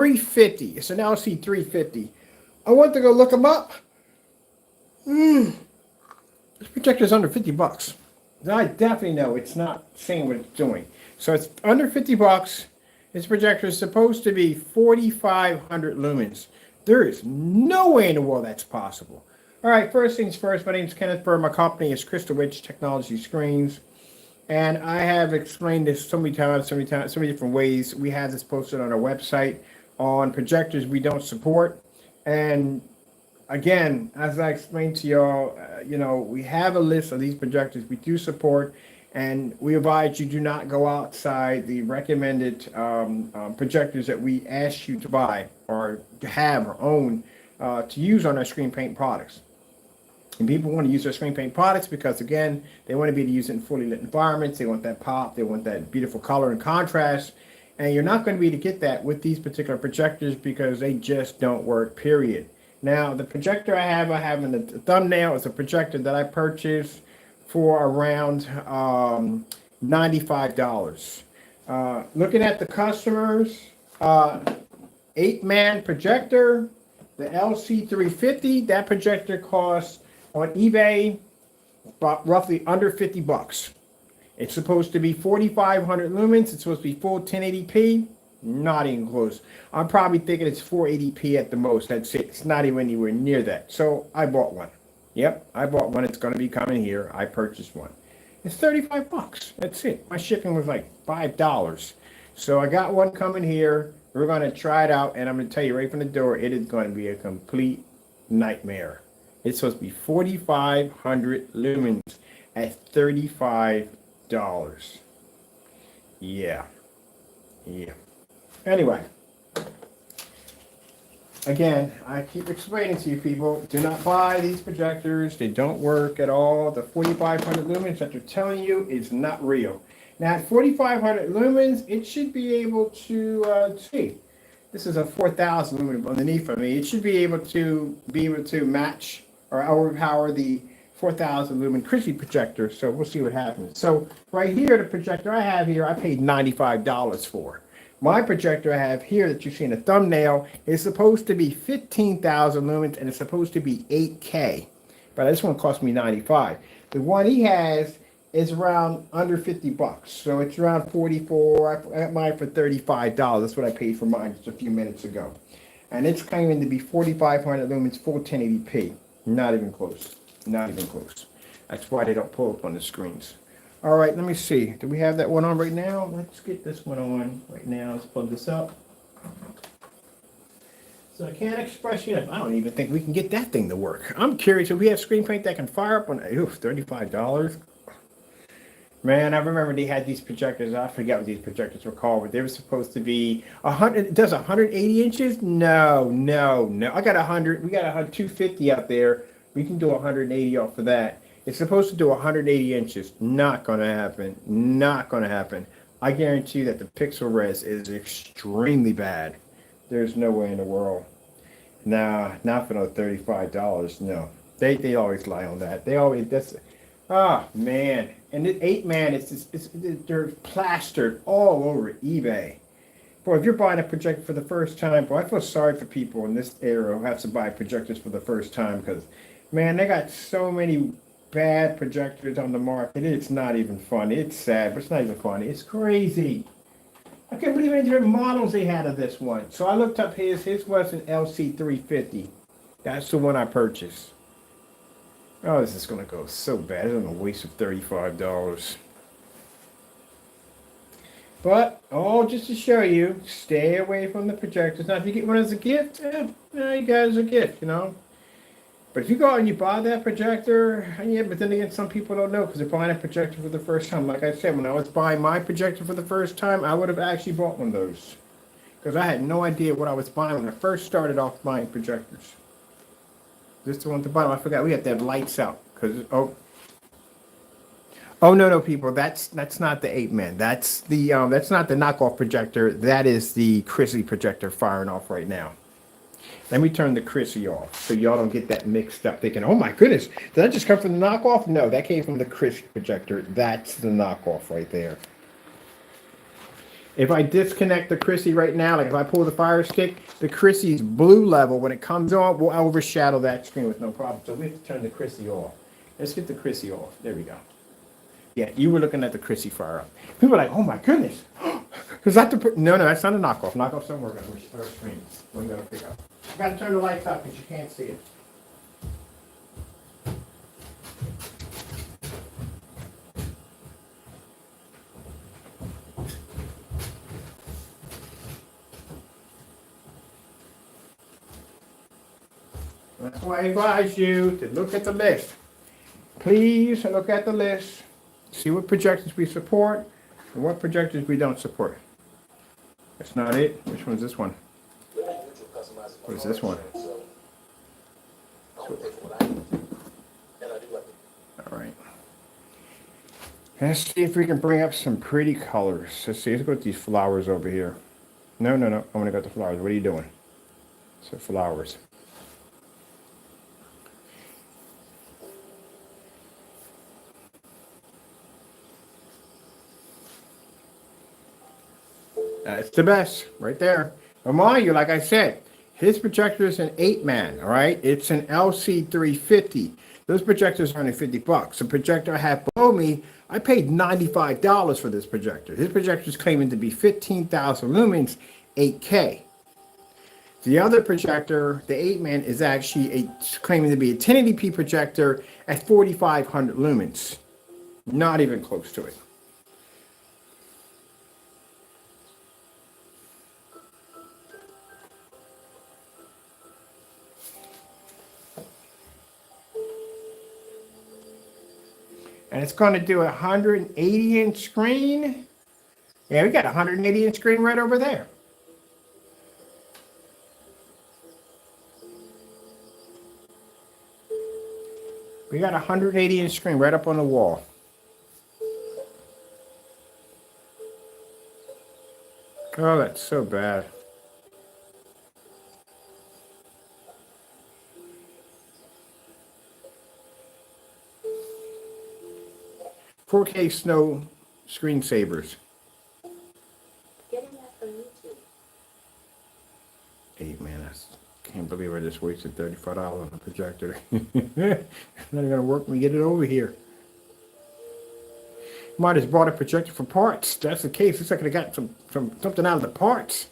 350. It's an LC 350. I went to go look them up. This projector's under 50 bucks. I definitely know it's not saying what it's doing. So it's under 50 bucks. This projector is supposed to be 4,500 lumens. There is no way in the world that's possible. All right, first things first, my name is Kenneth Bird. My company is Crystal Witch Technology Screens. And I have explained this so many times, so many different ways. We have this posted on our website on projectors we don't support. And again, as I explained to y'all, we have a list of these projectors we do support, and we advise you do not go outside the recommended projectors that we ask you to buy or to have or own to use on our screen paint products. And people want to use their screen paint products because, again, they want to be able to use it in fully lit environments. They want that pop. They want that beautiful color and contrast. And you're not going to be able to get that with these particular projectors because they just don't work, period. Now, the projector I have in the thumbnail is a projector that I purchased for around $95. Looking at the customers, 8-man projector, the LC350, that projector costs on eBay about roughly under 50 bucks. It's supposed to be 4,500 lumens. It's supposed to be full 1080p. Not even close. I'm probably thinking it's 480p at the most. That's it. It's not even anywhere near that. So I bought one. Yep, I bought one. It's going to be coming here. I purchased one. It's 35 bucks. That's it. My shipping was like $5. So I got one coming here. We're going to try it out, and I'm going to tell you right from the door, it is going to be a complete nightmare. It's supposed to be 4,500 lumens at $35. Yeah. Anyway, again, I keep explaining to you people, do not buy these projectors. They don't work at all. The 4,500 lumens that they're telling you is not real. Now, at 4,500 lumens, it should be able to see. This is a 4,000 lumen underneath of me. It should be able to match or overpower the 4,000 lumen Chrissy projector. So we'll see what happens. So right here, the projector I have here, I paid $95 for. My projector I have here that you see in the thumbnail is supposed to be 15,000 lumens and it's supposed to be 8K. But this one cost me $95. The one he has is around under 50 bucks. So it's around 44. I got mine for $35. That's what I paid for mine just a few minutes ago. And it's claiming to be 4,500 lumens full 1080p. Not even close. Not even close. That's why they don't pull up on the screens. All right, let me see. Do we have that one on right now? Let's get this one on right now. Let's plug this up. So I can't express enough. I don't even think we can get that thing to work. I'm curious if we have screen paint that can fire up on, $35. Man, I remember they had these projectors. I forget what these projectors were called, but they were supposed to be 100. It does 180 inches? No. I got 100. We got 250 out there. We can do 180 off of that. It's supposed to do 180 inches. Not going to happen. Not going to happen. I guarantee you that the pixel res is extremely bad. There's no way in the world. Nah, not for no $35. No. They always lie on that. They always, man. And the 8-man, they're plastered all over eBay. Boy, if you're buying a projector for the first time, boy, I feel sorry for people in this era who have to buy projectors for the first time because, man, they got so many bad projectors on the market. It's not even funny. It's sad, but it's not even funny. It's crazy. I can't believe any different models they had of this one. So I looked up his. His was an LC350. That's the one I purchased. Oh, this is going to go so bad. It's a waste of $35. But, just to show you, stay away from the projectors. Now, if you get one as a gift, you got it as a gift, But if you go out and you buy that projector, yeah, but then again, some people don't know because they're buying a projector for the first time. Like I said, when I was buying my projector for the first time, I would have actually bought one of those. Because I had no idea what I was buying when I first started off buying projectors. This is the one at the bottom. I forgot we have to have lights out. No, people. That's not the 8-man. That's not the knockoff projector. That is the Chrissy projector firing off right now. Let me turn the Chrissy off so y'all don't get that mixed up thinking, oh my goodness, did that just come from the knockoff? No, that came from the Chrissy projector. That's the knockoff right there. If I disconnect the Chrissy right now, like if I pull the Fire Stick, the Chrissy's blue level, when it comes on, will overshadow that screen with no problem. So we have to turn the Chrissy off. Let's get the Chrissy off. There we go. Yeah, you were looking at the Chrissy fire up. People are like, oh my goodness. Is that the... No, that's not a knockoff. Knockoffs don't work on our screen. We're going to pick up. You got to turn the lights up because you can't see it. That's why I advise you to look at the list. Please look at the list. See what projectors we support and what projectors we don't support. That's not it. Which one's this one? What is this one? All right. Let's see if we can bring up some pretty colors. Let's see. Let's go with these flowers over here. No. I want to go with the flowers. What are you doing? So flowers. That's the best right there. Remind you, like I said, his projector is an 8-man, all right? It's an LC350. Those projectors are only $50. The projector I have below me, I paid $95 for this projector. His projector is claiming to be 15,000 lumens, 8K. The other projector, the 8-man, is actually claiming to be a 1080p projector at 4,500 lumens. Not even close to it. And it's going to do a 180-inch screen. Yeah, we got a 180-inch screen right over there. We got a 180-inch screen right up on the wall. Oh, that's so bad. $4K snow screensavers. Getting that from YouTube. 8-man, I can't believe I just wasted $35 on a projector. It's not gonna work when we get it over here. Might have bought a projector for parts. That's the case. Looks like I got something out of the parts.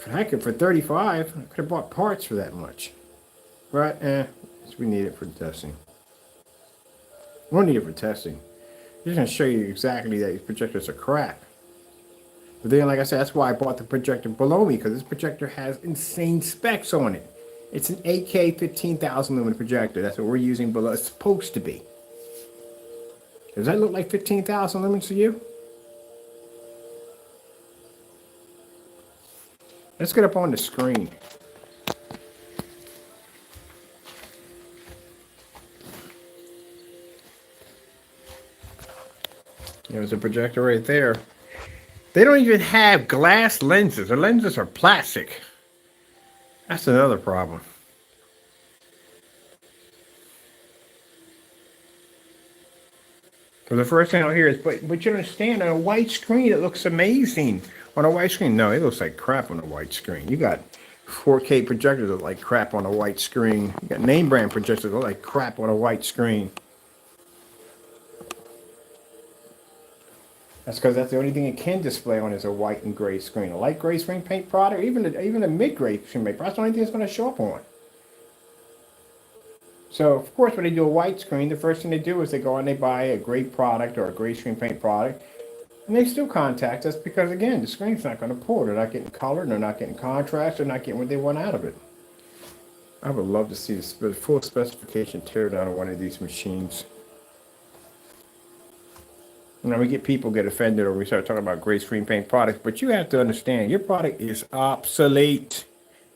Heck, for $35, I could have bought parts for that much. But we need it for testing. We don't need it for testing. Just going to show you exactly that these projectors are crap. But then, like I said, that's why I bought the projector below me, because this projector has insane specs on it. It's an 8K 15,000 lumen projector. That's what we're using below. It's supposed to be. Does that look like 15,000 lumens to you? Let's get up on the screen. There's a projector right there. They don't even have glass lenses. Their lenses are plastic. That's another problem. So the first thing I'll hear is, but you understand, on a white screen, it looks amazing. On a white screen, no, it looks like crap on a white screen. You got 4K projectors that look like crap on a white screen. You got name brand projectors that look like crap on a white screen. That's because that's the only thing it can display on is a white and gray screen. A light gray screen paint product, even a mid-gray screen paint product, that's the only thing it's going to show up on. So, of course, when they do a white screen, the first thing they do is they go and they buy a gray product or a gray screen paint product. And they still contact us because, again, the screen's not going to pull. They're not getting color, they're not getting contrast, they're not getting what they want out of it. I would love to see the full specification teardown of one of these machines. You know, we get offended or we start talking about gray screen paint products, but you have to understand, your product is obsolete.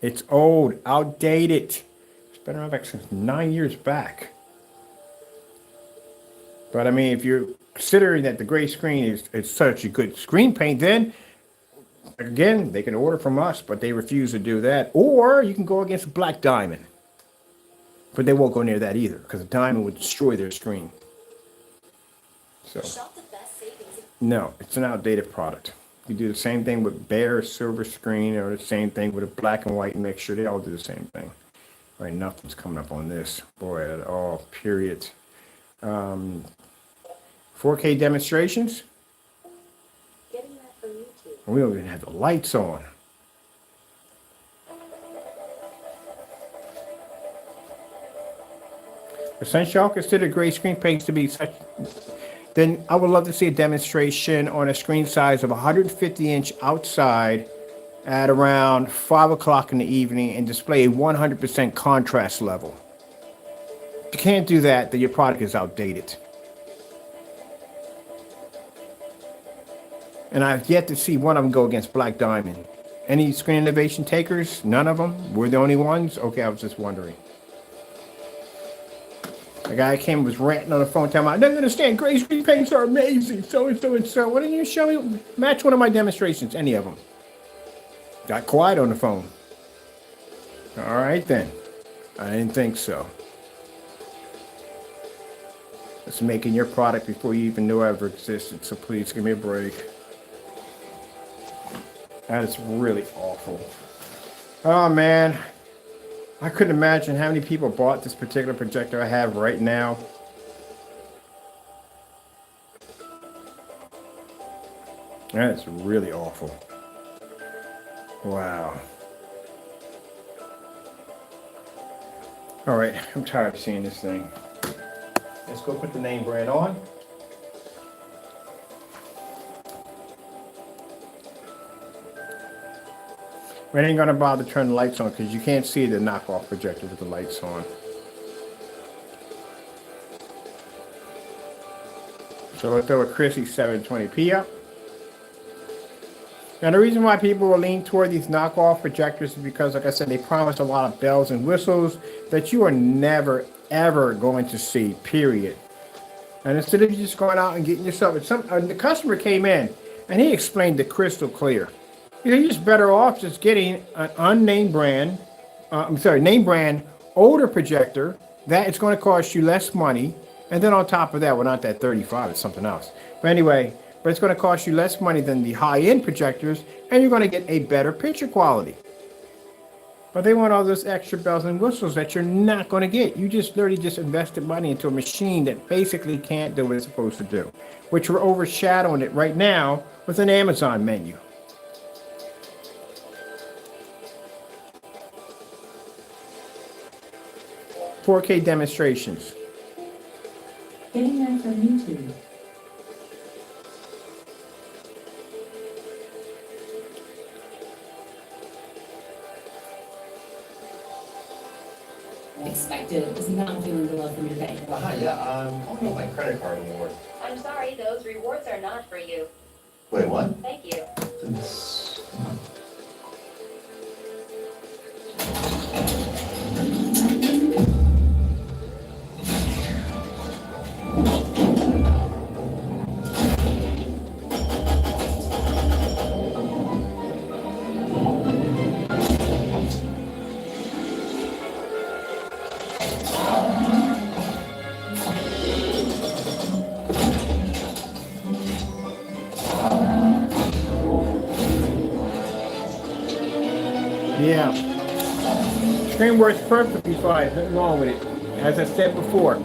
It's old, outdated. It's been around back since 9 years back. But I mean, if you're considering that the gray screen is such a good screen paint, then again, they can order from us, but they refuse to do that. Or you can go against Black Diamond. But they won't go near that either, because the diamond would destroy their screen. So. No, it's an outdated product. You do the same thing with bare silver screen, or the same thing with a black and white mixture. They all do the same thing. All right, nothing's coming up on this. Boy, at all, period. 4K demonstrations. Getting that from YouTube. We don't even have the lights on. Since y'all consider gray screen paints to be such, then I would love to see a demonstration on a screen size of 150-inch outside at around 5 o'clock in the evening and display a 100% contrast level. If you can't do that, then your product is outdated. And I've yet to see one of them go against Black Diamond. Any screen innovation takers? None of them? We're the only ones? Okay, I was just wondering. The guy came and was ranting on the phone, telling me, I don't understand, gray screen paints are amazing, so and so and so. Why didn't you show me, match one of my demonstrations, any of them? Got quiet on the phone. All right then. I didn't think so. It's making your product before you even knew I ever existed, so please give me a break. That is really awful. Oh man. I couldn't imagine how many people bought this particular projector I have right now. That's really awful. Wow. All right, I'm tired of seeing this thing. Let's go put the name brand on. We ain't gonna bother to turn the lights on because you can't see the knockoff projector with the lights on. So we'll throw a Chrissy 720p up. Now the reason why people will lean toward these knockoff projectors is because, like I said, they promise a lot of bells and whistles that you are never ever going to see, period. And instead of just going out and getting yourself, the customer came in and he explained it crystal clear. You're just better off just getting an unnamed brand, name brand older projector that it's going to cost you less money. And then on top of that, well, not that 35, it's something else. But anyway, but it's going to cost you less money than the high-end projectors, and you're going to get a better picture quality. But they want all those extra bells and whistles that you're not going to get. You just literally just invested money into a machine that basically can't do what it's supposed to do, which we're overshadowing it right now with an Amazon menu. .4K demonstrations. Getting that from YouTube. Expected is not feeling the love from your bank. Hi, yeah, I don't know my credit card anymore. I'm sorry, those rewards are not for you. Wait, what? Thank you. Yeah. Screen works perfectly fine. Nothing wrong with it. As I said before,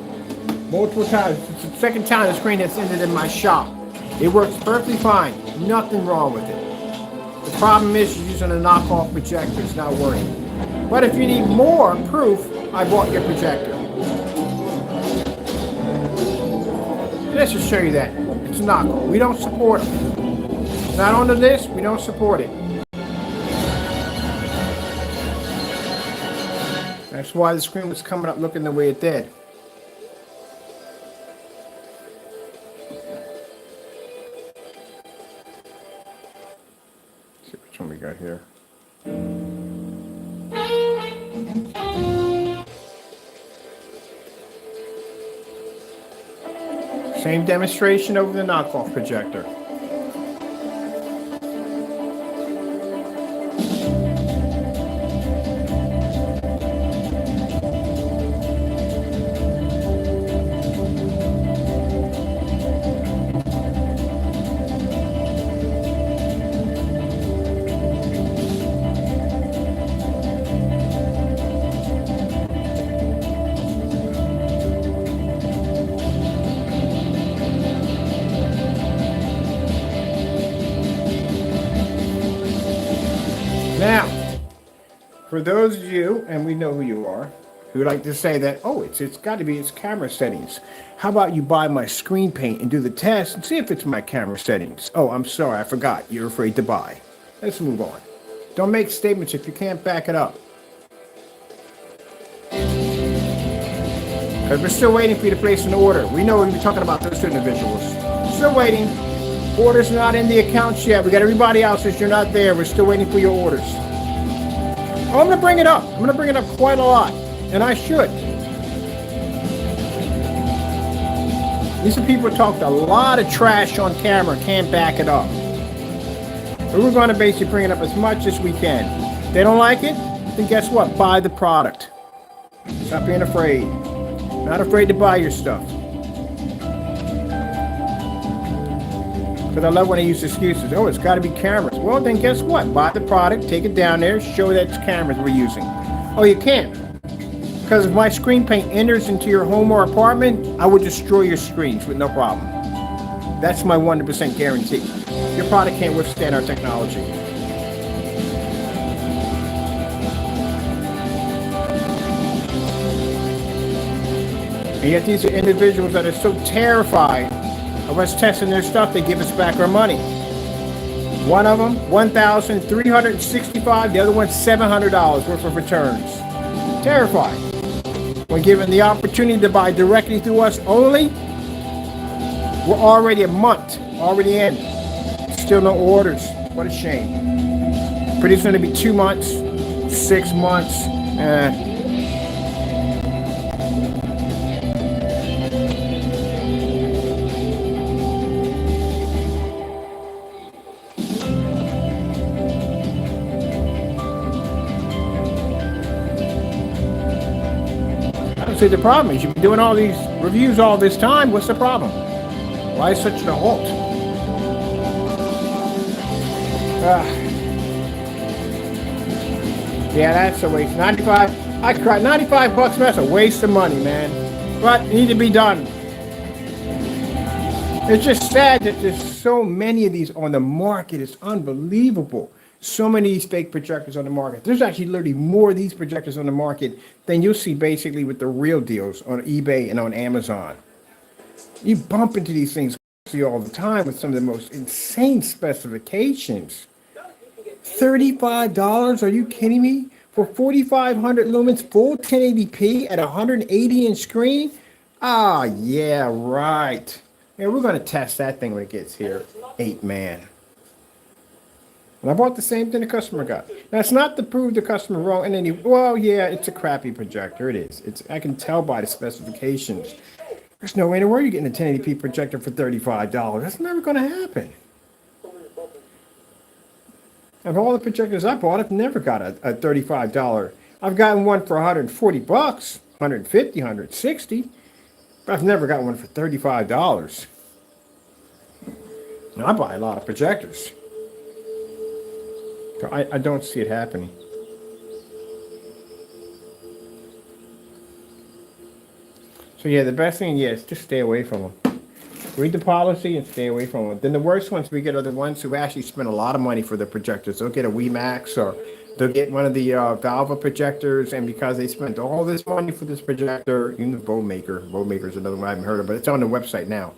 multiple times. It's the second time the screen has ended in my shop. It works perfectly fine. Nothing wrong with it. The problem is you're using a knockoff projector. It's not working. But if you need more proof, I bought your projector. Let's just show you that. It's a knockoff. We don't support it. It's not on the list. We don't support it. That's why the screen was coming up looking the way it did. Let's see which one we got here. Same demonstration over the knockoff projector. For those of you, and we know who you are, who like to say that, oh, it's got to be its camera settings. How about you buy my screen paint and do the test and see if it's my camera settings? Oh, I'm sorry, I forgot. You're afraid to buy. Let's move on. Don't make statements if you can't back it up. Because we're still waiting for you to place an order. We know we'll be talking about those two individuals. Still waiting. Orders not in the accounts yet. We got everybody else since you're not there. We're still waiting for your orders. Oh, I'm going to bring it up. I'm going to bring it up quite a lot. And I should. These are people who talked a lot of trash on camera, can't back it up. But we're going to basically bring it up as much as we can. If they don't like it, then guess what? Buy the product. Stop being afraid. Not afraid to buy your stuff. Because I love when they use excuses. Oh, it's got to be cameras. Well, then guess what? Buy the product, take it down there, show that it's cameras we're using. Oh, you can't. Because if my screen paint enters into your home or apartment, I would destroy your screens with no problem. That's my 100% guarantee. Your product can't withstand our technology. And yet these are individuals that are so terrified of us testing their stuff, they give us back our money. One of them, $1,365, the other one, $700 worth of returns. Terrified. When given the opportunity to buy directly through us only, we're already a month, already in. Still no orders. What a shame. Pretty soon it'll be 2 months, 6 months. See, the problem is you've been doing all these reviews all this time. What's the problem? Why is such an halt? Yeah, that's a waste. 95. I cried. 95 bucks. That's a waste of money, man. But it need to be done. It's just sad that there's so many of these on the market. It's unbelievable. So many of these fake projectors on the market. There's actually literally more of these projectors on the market than you'll see basically with the real deals on eBay and on Amazon. You bump into these things all the time with some of the most insane specifications. $35? Are you kidding me? For 4,500 lumens, full 1080p at 180-inch screen? Ah, yeah, right. Yeah, we're going to test that thing when it gets here. 8-man. And I bought the same thing the customer got. Now, it's not to prove the customer wrong in any... Well, yeah, it's a crappy projector. It is. I can tell by the specifications. There's no way in the world you're getting a 1080p projector for $35. That's never going to happen. Of all the projectors I bought, I've never got a $35. I've gotten one for 140 bucks, 150, 160. But I've never got one for $35. Now, I buy a lot of projectors. I don't see it happening. So yeah, the best thing, is just stay away from them. Read the policy and stay away from them. Then the worst ones we get are the ones who actually spend a lot of money for the projectors. They'll get a WeMax or they'll get one of the Valve projectors, and because they spent all this money for this projector, even the Bowmaker's another one I haven't heard of, but it's on the website now.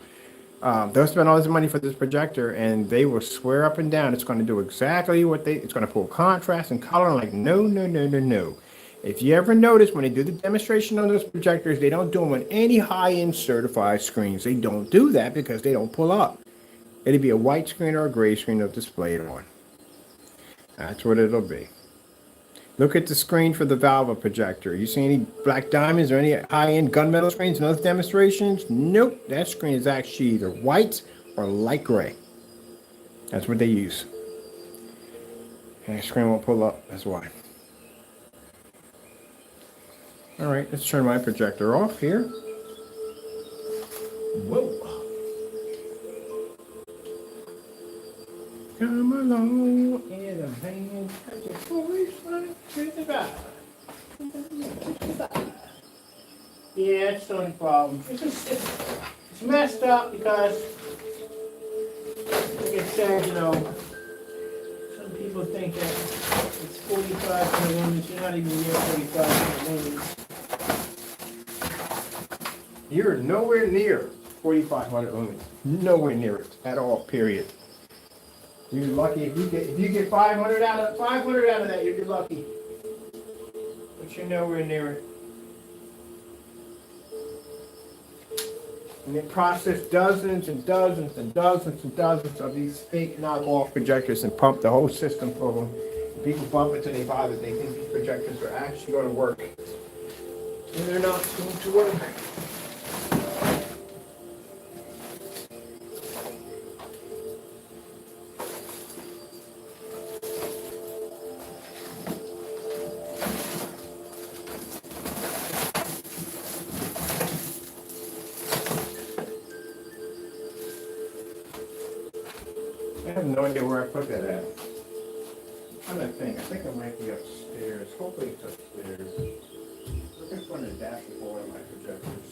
They'll spend all this money for this projector, and they will swear up and down it's going to do exactly what it's going to pull contrast and color. Like, no. If you ever notice when they do the demonstration on those projectors, they don't do them on any high-end certified screens. They don't do that because they don't pull up. It'll be a white screen or a gray screen they'll display it on. That's what it'll be. Look at the screen for the Valve projector. You see any black diamonds or any high-end gunmetal screens in those demonstrations? Nope. That screen is actually either white or light gray. That's what they use. And the screen won't pull up. That's why. All right, let's turn my projector off here. Whoa. Come along in a van, touch your voice like 55. Yeah, it's the only problem. It's messed up because, like I said, some people think that It's 4,500 lumens. You're not even near 4,500 lumens. You're nowhere near 4,500 lumens. Nowhere near it at all. Period. You're lucky if you get 500 out of that. You'd be lucky. But you're nowhere near it. And they process dozens and dozens and dozens and dozens of these fake knockoff projectors and pump the whole system for them. People bump it till they buy it. They think these projectors are actually going to work. And they're not going to work. I have no idea where I put that at. I'm trying to think. I think it might be upstairs. Hopefully it's upstairs. Looking for an adapter for one of my projectors.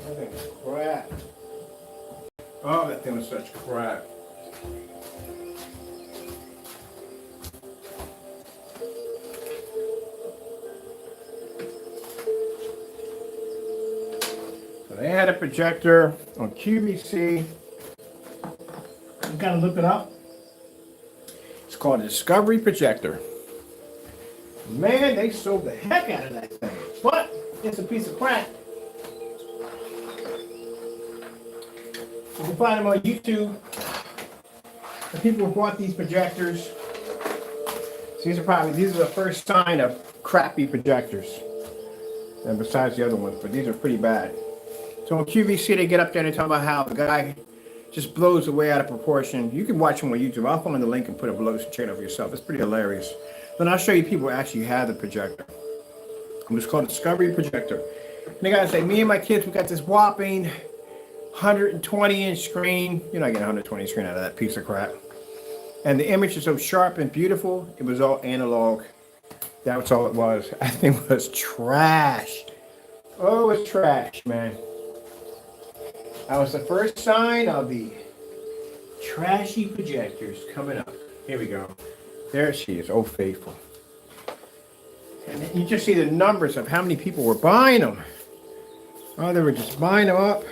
That thing's crap. Oh, that thing was such crap. So they had a projector on QVC. You gotta look it up. It's called a Discovery Projector. Man, they sold the heck out of that thing. But it's a piece of crap. You can find them on YouTube. The people who bought these projectors. So these are the first sign of crappy projectors. And besides the other ones, but these are pretty bad. So on QVC, they get up there and they talk about how the guy just blows away out of proportion. You can watch them on YouTube. I'll find the link and put it below so check it out for yourself. It's pretty hilarious. Then I'll show you people who actually have the projector. It's called a Discovery Projector. And they gotta say, me and my kids, we got this whopping 120-inch screen. You're not getting 120 screen out of that piece of crap. And the image is so sharp and beautiful. It was all analog. That was all it was. That thing was trash. Oh, it was trash, man. That was the first sign of the trashy projectors coming up. Here we go. There she is. Oh, faithful. And you just see the numbers of how many people were buying them. Oh, they were just buying them up.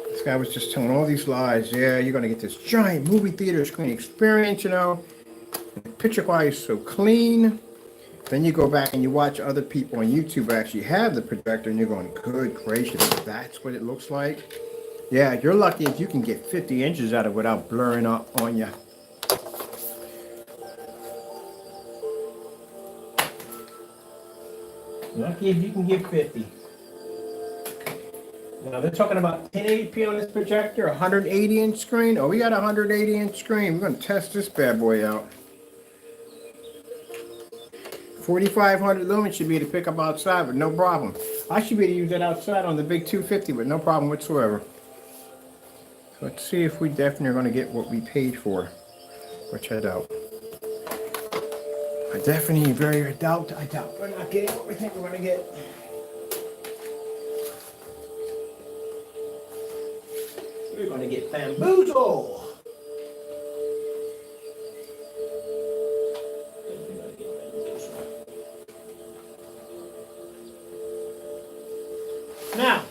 This guy was just telling all these lies. Yeah, you're going to get this giant movie theater screen experience, you know. And the picture quality is so clean. Then you go back and you watch other people on YouTube who actually have the projector and you're going, good gracious, that's what it looks like. Yeah, you're lucky if you can get 50 inches out of it without blurring up on you. Lucky if you can get 50. Now they're talking about 1080p on this projector, 180-inch screen. Oh, we got a 180-inch screen. We're going to test this bad boy out. 4,500 lumens should be able to pick up outside with no problem. I should be able to use that outside on the big 250 with no problem whatsoever. So let's see if we definitely are going to get what we paid for, which I doubt. I definitely very doubt. We're not getting what we think we're going to get. We're going to get bamboozled. Now,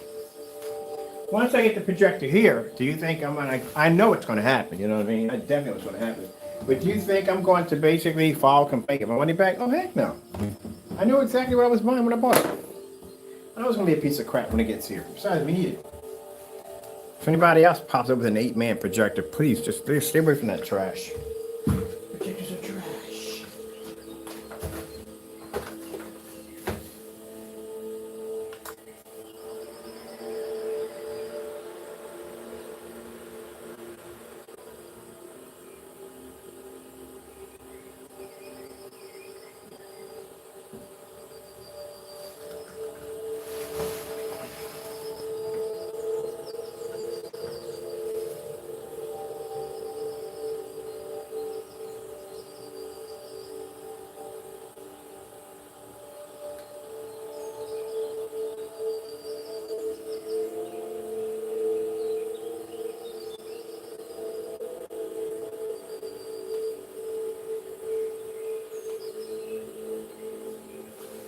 once I get the projector here, do you think I'm gonna, I know it's gonna happen, you know what I mean? I definitely know what's gonna happen. But do you think I'm going to basically file a complaint, get my money back? Oh, heck no. I knew exactly what I was buying when I bought it. I know it's gonna be a piece of crap when it gets here. Besides, we need it. If anybody else pops up with an 8-man projector, please just stay away from that trash. Projectors are trash.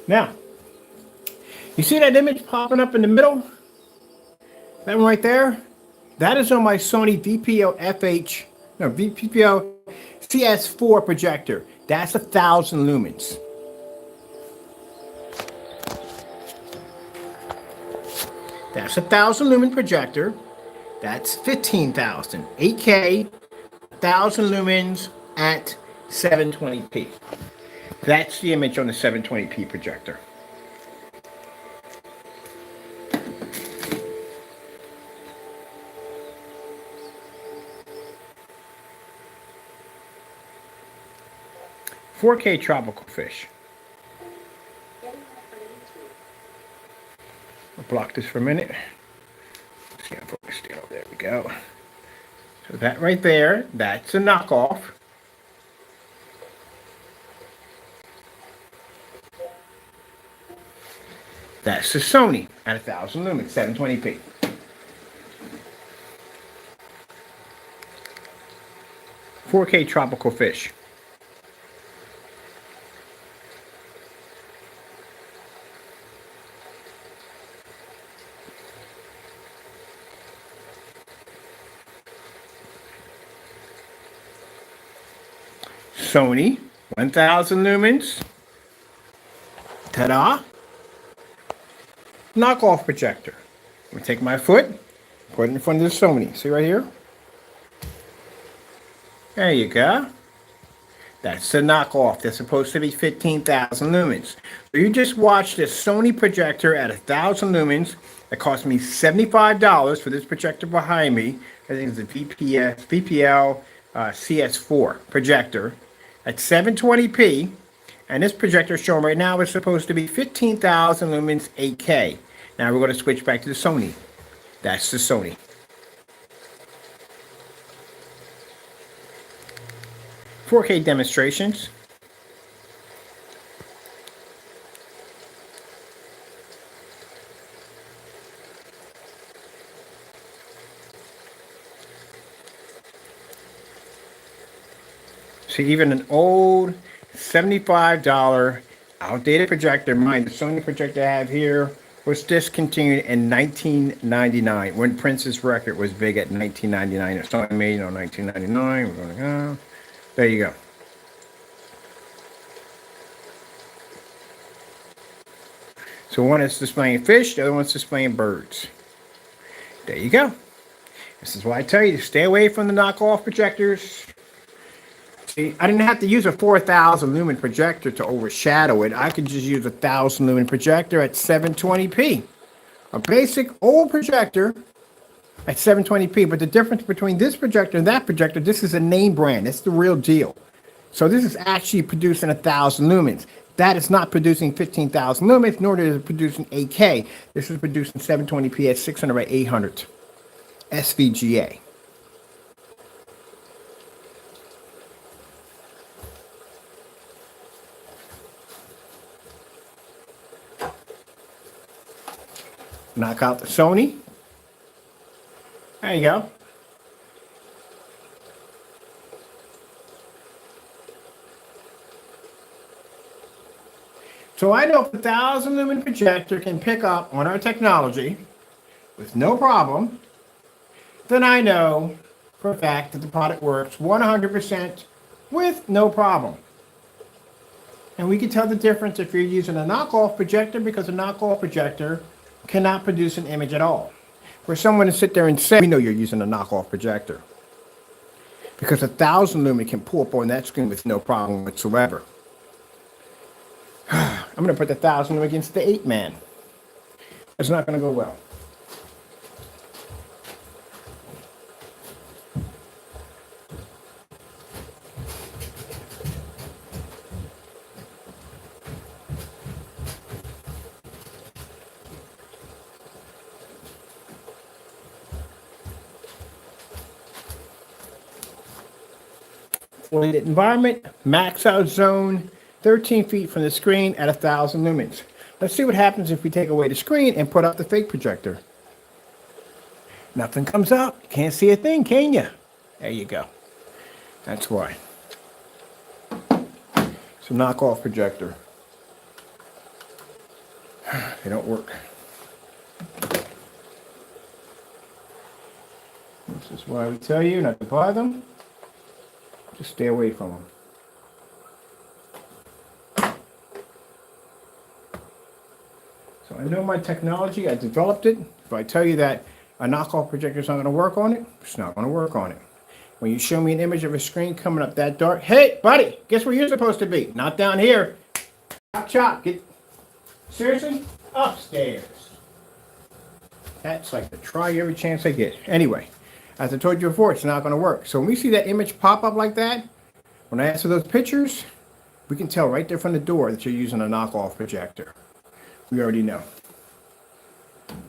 Now, you see that image popping up in the middle? That one right there? That is on my Sony VPO CS4 projector. That's 1,000 lumens. That's 1,000 lumen projector. That's 15,000. 8K, 1,000 lumens at 720p. That's the image on the 720p projector. "4K tropical fish." Getting that from YouTube. I'll block this for a minute. See how focused. Oh, there we go. So that right there, that's a knockoff. That's the Sony at 1,000 lumens, 720p. "4K tropical fish." Sony, 1,000 lumens. Ta-da! Knockoff projector. I'm gonna take my foot, put it in front of the Sony. See right here? There you go. That's the knockoff. That's supposed to be 15,000 lumens. So you just watched this Sony projector at 1,000 lumens. That cost me $75 for this projector behind me. I think it's a VPL CS4 projector at 720p. And this projector shown right now is supposed to be 15,000 lumens 8K. Now we're going to switch back to the Sony. That's the Sony. "4K demonstrations." See, even an old $75 outdated projector, mind the Sony projector I have here, was discontinued in 1999 when Prince's record was big at 1999. It's only made in 1999. We're going to go. There you go. So one is displaying fish, the other one's displaying birds. There you go. This is why I tell you to stay away from the knockoff projectors. See, I didn't have to use a 4,000 lumen projector to overshadow it. I could just use a 1,000 lumen projector at 720p. A basic old projector at 720p. But the difference between this projector and that projector, this is a name brand. It's the real deal. So this is actually producing 1,000 lumens. That is not producing 15,000 lumens, nor is it producing 8K. This is producing 720p at 600 by 800 SVGA. Knock out the Sony. There you go. So I know if a 1,000 lumen projector can pick up on our technology with no problem then I know for a fact that the product works 100% with no problem. And we can tell the difference if you're using a knockoff projector, because a knockoff projector cannot produce an image at all. For someone to sit there and say, we know you're using a knockoff projector, because 1,000 lumen can pull up on that screen with no problem whatsoever. I'm going to put the 1,000 lumen against the 8-man. It's not going to go well. Fully lit environment, max out zone, 13 feet from the screen at 1,000 lumens. Let's see what happens if we take away the screen and put up the fake projector. Nothing comes up. You can't see a thing, can you? There you go. That's why. It's a knockoff projector. They don't work. This is why we tell you not to buy them. Just stay away from them. So I know my technology, I developed it. If I tell you that a knockoff projector is not going to work on it, it's not going to work on it. When you show me an image of a screen coming up that dark, hey, buddy, guess where you're supposed to be? Not down here. Chop, chop. Get, seriously? Upstairs. That's like the try every chance I get. Anyway. As I told you before, it's not going to work. So when we see that image pop up like that, when I answer those pictures, we can tell right there from the door that you're using a knockoff projector. We already know.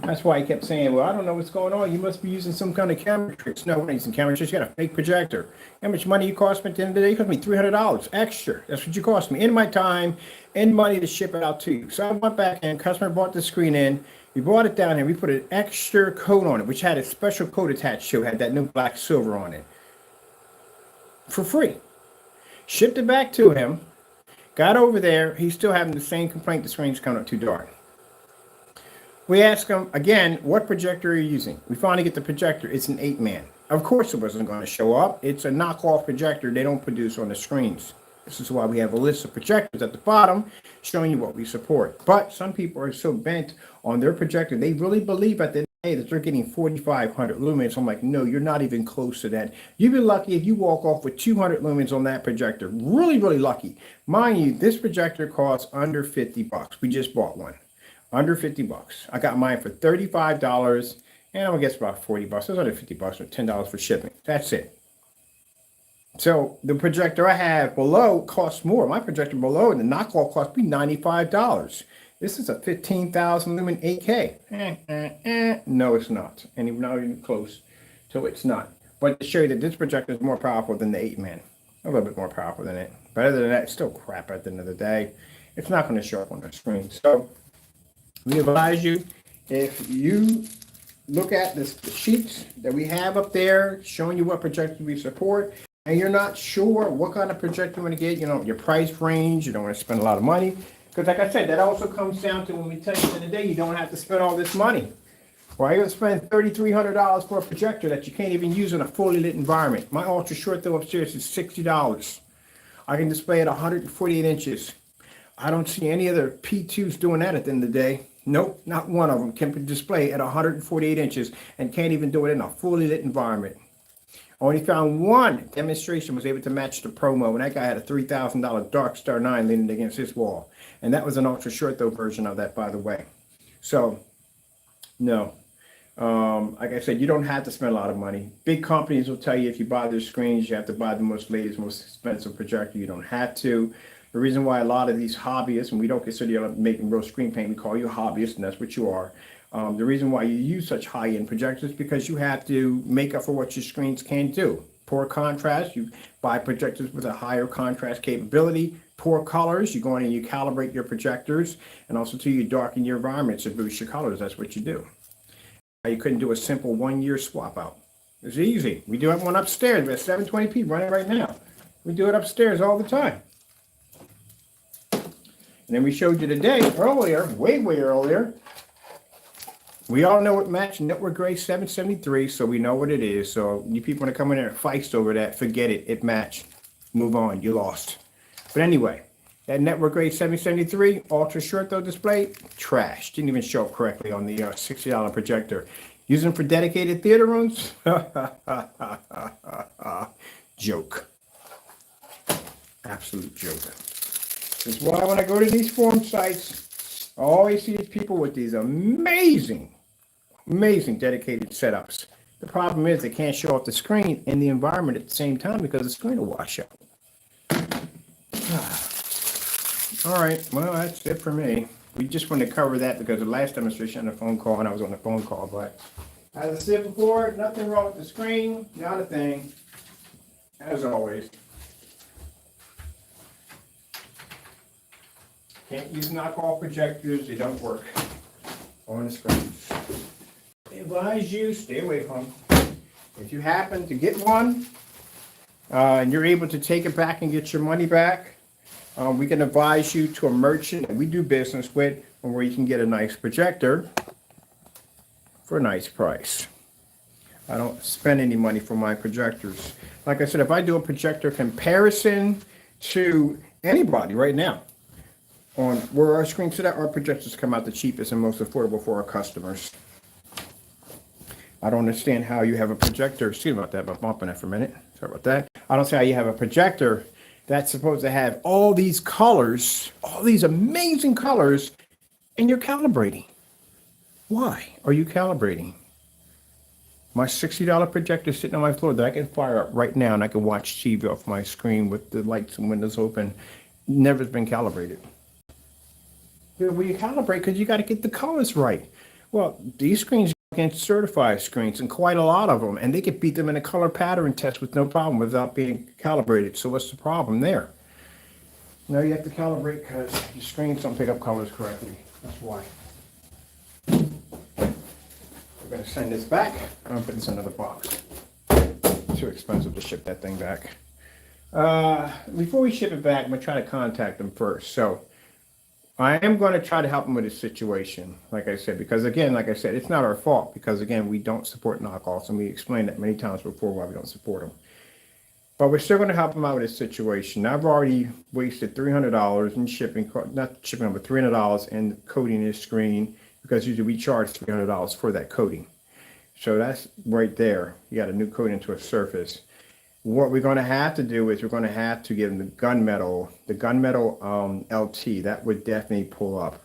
That's why I kept saying, well, I don't know what's going on. You must be using some kind of camera tricks. No, we're not using camera tricks. You got a fake projector. How much money you cost me at the end of the day? It cost me $300 extra. That's what you cost me. In my time, and money to ship it out to you. So I went back and customer bought the screen in. We brought it down here. We put an extra coat on it, which had a special coat attached to it. Had that new black silver on it. For free. Shipped it back to him. Got over there. He's still having the same complaint. The screen's coming up too dark. We asked him, again, what projector are you using? We finally get the projector. It's an 8-man. Of course it wasn't going to show up. It's a knockoff projector they don't produce on the screens. This is why we have a list of projectors at the bottom showing you what we support. But some people are so bent on their projector, they really believe at the day that they're getting 4,500 lumens. I'm like, no, you're not even close to that. You'd be lucky if you walk off with 200 lumens on that projector. Really, really lucky. Mind you, this projector costs under 50 bucks. We just bought one. Under 50 bucks. I got mine for $35, and I'm gonna guess about 40 bucks. It's under 50 bucks or $10 for shipping. That's it. So the projector I have below costs more. My projector below, the knockoff, cost me $95. This is a 15,000 lumen 8K. No, it's not. And even not even close to it's not. But to show you that this projector is more powerful than the 8-man. A little bit more powerful than it. But other than that, it's still crap at the end of the day. It's not going to show up on the screen. So we advise you, if you look at the sheets that we have up there showing you what projector we support, and you're not sure what kind of projector you want to get, you know, your price range, you don't want to spend a lot of money. Because like I said, that also comes down to when we tell you in the day, you don't have to spend all this money. Why are you going to spend $3,300 for a projector that you can't even use in a fully lit environment? My ultra short throw upstairs is $60. I can display at 148 inches. I don't see any other P2s doing that at the end of the day. Nope, not one of them can display at 148 inches and can't even do it in a fully lit environment. Only found one demonstration was able to match the promo, and that guy had a $3,000 Dark Star 9 leaning against his wall. And that was an ultra short throw version of that, by the way. So, no. Like I said, you don't have to spend a lot of money. Big companies will tell you if you buy their screens, you have to buy the most latest, most expensive projector. You don't have to. The reason why a lot of these hobbyists, and we don't consider you making real screen paint, we call you a hobbyist, and that's what you are. The reason why you use such high-end projectors is because you have to make up for what your screens can't do. Poor contrast, you buy projectors with a higher contrast capability. Poor colors, you go in and you calibrate your projectors, and also too, you darken your environments to boost your colors. That's what you do. You couldn't do a simple 1-year swap out. It's easy. We do have one upstairs. We have 720p running right now. We do it upstairs all the time. And then we showed you today, earlier, way earlier, We all know what match network grade 773, so we know what it is. So you people want to come in there and fight over that, forget it. It matched. Move on. You lost. But anyway, that network grade 773 ultra short throw display, trash. Didn't even show up correctly on the $60 projector. Use them for dedicated theater rooms? Joke. Absolute joke. That's why when I go to these forum sites, I always see these people with these amazing dedicated setups. The problem is they can't show off the screen and the environment at the same time because the screen will wash out. All right, well, that's it for me. We just wanted to cover that because the last demonstration on the phone call, and I was on the phone call, but as I said before, nothing wrong with the screen, not a thing, as always. Can't use knockoff projectors, they don't work on the screen. I advise you, stay away from them. If you happen to get one, and you're able to take it back and get your money back, we can advise you to a merchant that we do business with, where you can get a nice projector for a nice price. I don't spend any money for my projectors. Like I said, if I do a projector comparison to anybody right now, on where our screens sit at, our projectors come out the cheapest and most affordable for our customers. I don't understand how you have a projector. Excuse me about that, but bumping that for a minute. Sorry about that. I don't see how you have a projector that's supposed to have all these colors, all these amazing colors, and you're calibrating. Why are you calibrating? My $60 projector sitting on my floor that I can fire up right now and I can watch TV off my screen with the lights and windows open, never been calibrated. Well, you calibrate because you got to get the colors right. Well, these screens against certified screens, and quite a lot of them, and they could beat them in a color pattern test with no problem without being calibrated. So what's the problem there? No, you have to calibrate because your screens don't pick up colors correctly. That's why. We're going to send this back. I'm going to put this in another box. Too expensive to ship that thing back. Before we ship it back, I'm going to try to contact them first. So I am going to try to help them with this situation, like I said, because again, like I said, it's not our fault because again, we don't support knockoffs, and we explained that many times before why we don't support them. But we're still going to help them out with this situation. I've already wasted $300 in shipping, not shipping, but $300 in coating this screen because usually we charge $300 for that coating. So that's right there. You got a new coating to a surface. What we're going to have to do is we're going to have to give them the gunmetal LT. That would definitely pull up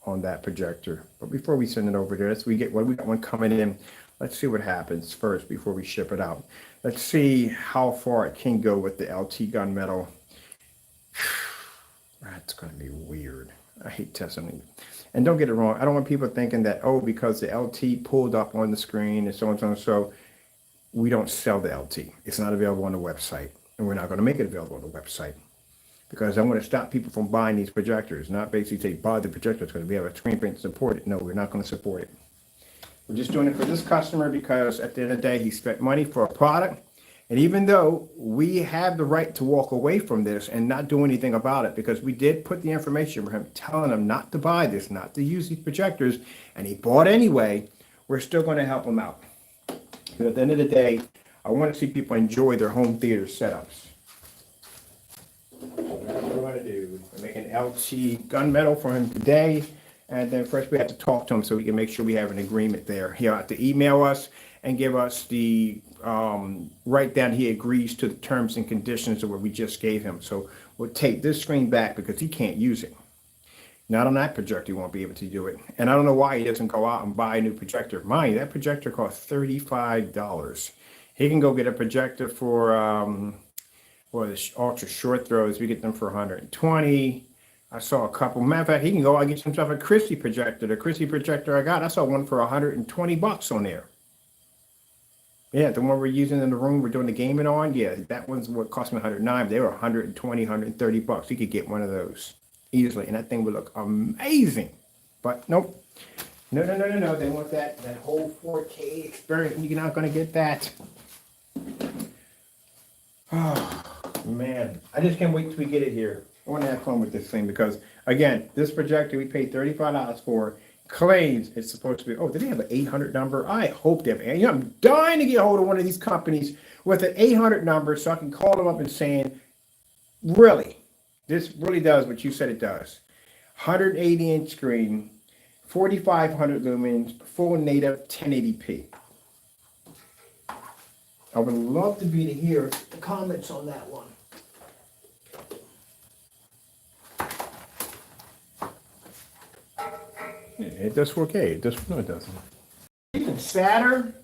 on that projector. But before we send it over there, we got one coming in. Let's see what happens first before we ship it out. Let's see how far it can go with the LT gunmetal. That's going to be weird. I hate testing it. And don't get it wrong. I don't want people thinking that, oh, because the LT pulled up on the screen and so on and so on. So we don't sell the LT. It's not available on the website, and we're not going to make it available on the website because I want to stop people from buying these projectors, not basically say buy the projectors because we have a screen print to support it. No, we're not going to support it. We're just doing it for this customer because at the end of the day, he spent money for a product, and even though we have the right to walk away from this and not do anything about it because we did put the information for him telling him not to buy this, not to use these projectors, and he bought anyway, we're still going to help him out. Because at the end of the day, I want to see people enjoy their home theater setups. That's what we're going to do. We're making LT gunmetal for him today. And then first we have to talk to him so we can make sure we have an agreement there. He'll have to email us and give us the, write down he agrees to the terms and conditions of what we just gave him. So we'll take this screen back because he can't use it. Not on that projector, he won't be able to do it. And I don't know why he doesn't go out and buy a new projector. Mind you, that projector costs $35. He can go get a projector for, the ultra short throws. We get them for $120. I saw a couple. Matter of fact, he can go out and get himself a Christie projector. The Christie projector I got, I saw one for $120 on there. Yeah, the one we're using in the room we're doing the gaming on. Yeah, that one's what cost me $109. They were $120, $130. You could get one of those easily, and that thing would look amazing. But nope. No. They want that whole 4K experience. You're not going to get that. Oh, man. I just can't wait till we get it here. I want to have fun with this thing because, again, this projector we paid $35 for. claims it's supposed to be, oh, did they have an 800 number? I hope they have. You know, I'm dying to get a hold of one of these companies with an 800 number so I can call them up and saying, really, this really does what you said it does. 180-inch screen, 4,500 lumens, full native 1080p. I would love to be to hear the comments on that one. Yeah, it does 4K. It does. No, it doesn't. Even sadder.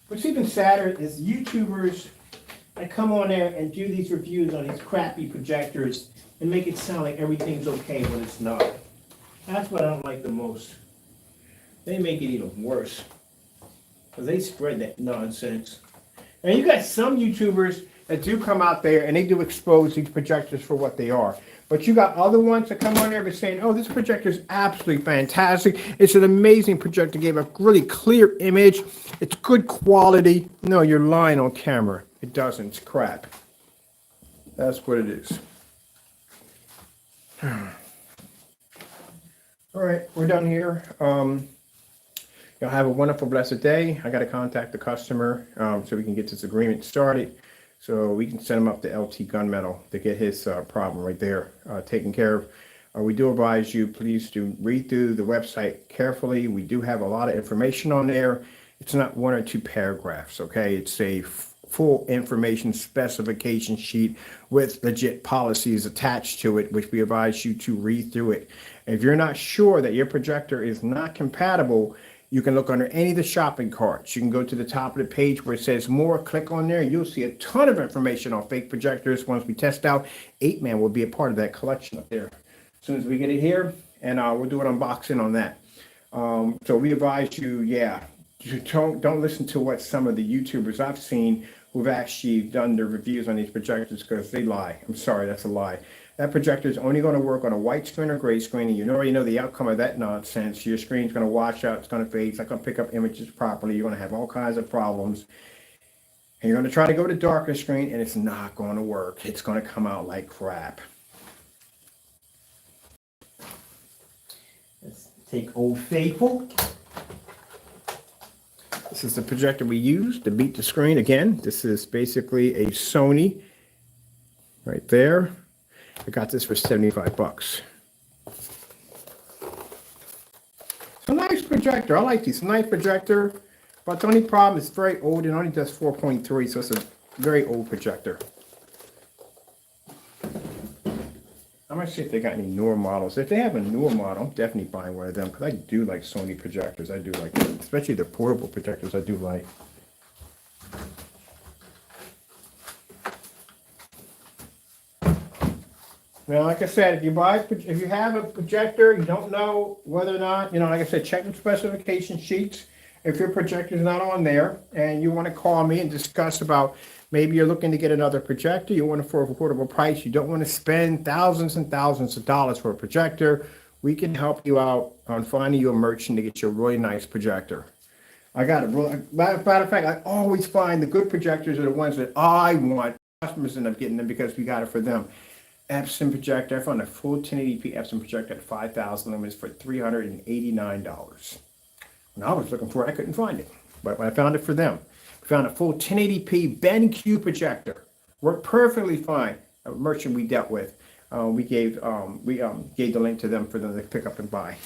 What's even sadder is YouTubers that come on there and do these reviews on these crappy projectors and make it sound like everything's okay when it's not. That's what I don't like the most. They make it even worse because they spread that nonsense. And you got some YouTubers that do come out there and they do expose these projectors for what they are. But you got other ones that come on there and saying, oh, this projector is absolutely fantastic. It's an amazing projector. Gave a really clear image. It's good quality. No, you're lying on camera. It doesn't. It's crap. That's what it is. All right, we're done here. Y'all have a wonderful, blessed day. I got to contact the customer so we can get this agreement started. So we can send him up to LT Gunmetal to get his problem right there taken care of. We do advise you, please do read through the website carefully. We do have a lot of information on there. It's not one or two paragraphs, okay? It's a full information specification sheet with legit policies attached to it, which we advise you to read through it. If you're not sure that your projector is not compatible, you can look under any of the shopping carts. You can go to the top of the page where it says more, click on there. You'll see a ton of information on fake projectors. Once we test out, 8-Man will be a part of that collection up there. As soon as we get it here, and we'll do an unboxing on that. So we advise you, don't listen to what some of the YouTubers I've seen who've actually done their reviews on these projectors because they lie. I'm sorry, that's a lie. That projector is only going to work on a white screen or gray screen, and you already know the outcome of that nonsense. Your screen's going to wash out, it's going to fade, it's not going to pick up images properly, you're going to have all kinds of problems. And you're going to try to go to darker screen, and it's not going to work. It's going to come out like crap. Let's take Old Faithful. This is the projector we use to beat the screen. Again, this is basically a Sony right there. I got this for 75 bucks. It's a nice projector. I like these. Nice projector. But the only problem is it's very old. It only does 4.3, so it's a very old projector. I'm going to see if they got any newer models. If they have a newer model, I'm definitely buying one of them because I do like Sony projectors. I do like them, especially the portable projectors. I do like. Now, like I said, if you have a projector, you don't know whether or not, like I said, check the specification sheets. If your projector is not on there and you want to call me and discuss about maybe you're looking to get another projector, you want it for an affordable price, you don't want to spend thousands and thousands of dollars for a projector, we can help you out on finding you a merchant to get you a really nice projector. Matter of fact, I always find the good projectors are the ones that I want. Customers end up getting them because we got it for them. Epson projector. I found a full 1080p Epson projector at 5,000 lumens for $389. When I was looking for it, I couldn't find it, but I found it for them. We found a full 1080p BenQ projector. Worked perfectly fine. A merchant we dealt with, we gave the link to them for them to pick up and buy.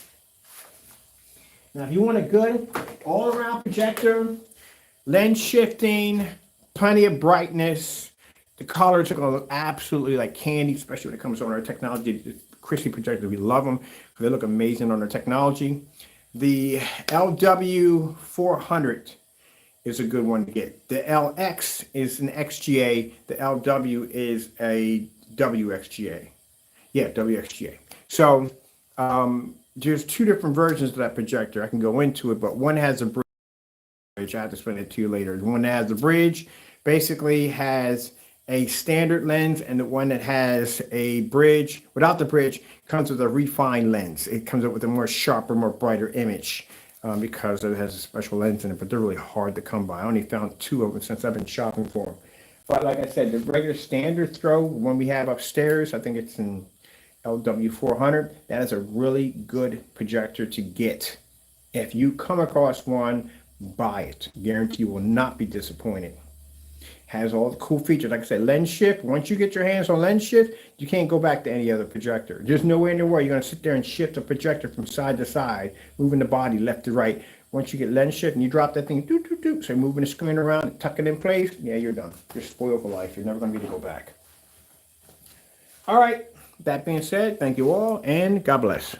Now, if you want a good all-around projector, lens shifting, plenty of brightness. The colors are going to look absolutely like candy, especially when it comes on our technology. The Christie projectors, we love them because they look amazing on our technology. The LW400 is a good one to get. The LX is an XGA. The LW is a WXGA. Yeah, WXGA. So there's two different versions of that projector. I can go into it, but one has a bridge. I have to explain it to you later. The one that has the bridge basically has a standard lens, and the one that has a bridge, without the bridge, comes with a refined lens. It comes up with a more sharper, more brighter image because it has a special lens in it, but they're really hard to come by. I only found 2 of them since I've been shopping for them. But like I said, the regular standard throw, one we have upstairs, I think it's in LW400. That is a really good projector to get. If you come across one, buy it. Guarantee you will not be disappointed. Has all the cool features. Like I said, lens shift. Once you get your hands on lens shift, you can't go back to any other projector. There's no way in the world you're going to sit there and shift a projector from side to side, moving the body left to right. Once you get lens shift and you drop that thing, doo, doo, doo, so moving the screen around and tuck it in place, yeah, you're done. You're spoiled for life. You're never going to be able to go back. All right. That being said, thank you all, and God bless.